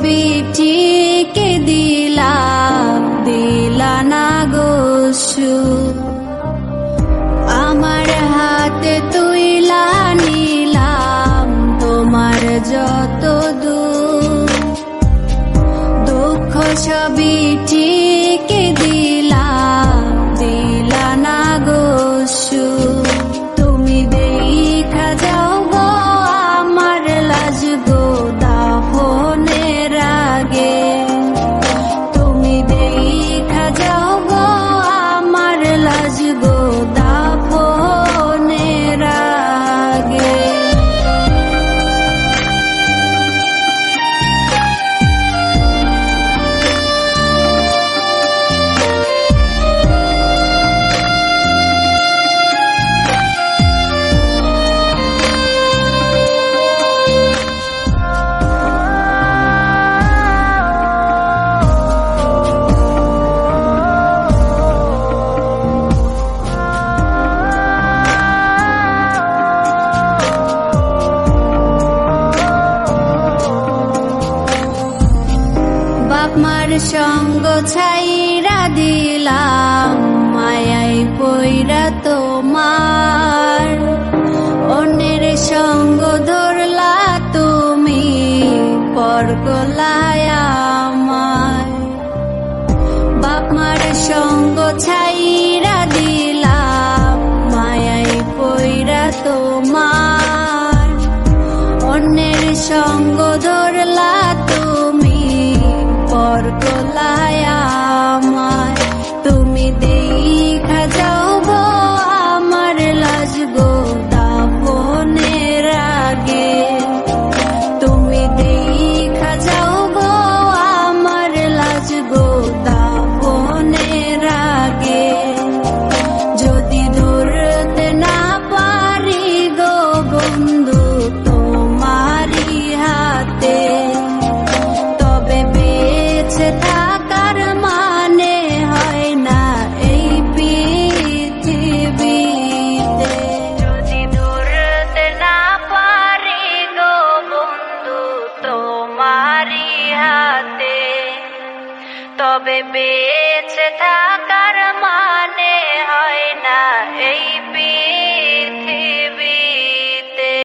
ছবিটিকে দিলা না গো সুখ। আমার হাতে তুইলা নিলাম তোমার যত দুঃখ ছবিটিকে দিলা না গো সুখ। তুমি দেখা যাও গো আমার লাজ গো দাফনের আগে। তুমি দেখা যাও গো আমার লাজ গো দাফনের আগে। বাপমার সঙ্গ ছাইরা দিলাম মায়াই পইরা তোমার। অন্যের সঙ্গ ধরলা তুমি পর গলায় আমার। বাপমার সঙ্গ ছাইরা দিলাম মায়াই পইরা তোমার। অন্যের সঙ্গ ধরলা তুমি পর গলায় আমার। তুমি দেখা যাও গো আমার লাজ গো দাফনের আগে। তুমি দেখা যাও গো আমার লাজ গো দাফনের আগে। যদি ধরতে না পারি গো বন্ধু তোমারি হাতে, তবে বেঁচে থাকার মানে হয় না এই পৃথিবীতে। যদি ধরতে না পারি গো বন্ধু তোমারি হাতে, তবে বেঁচে থাক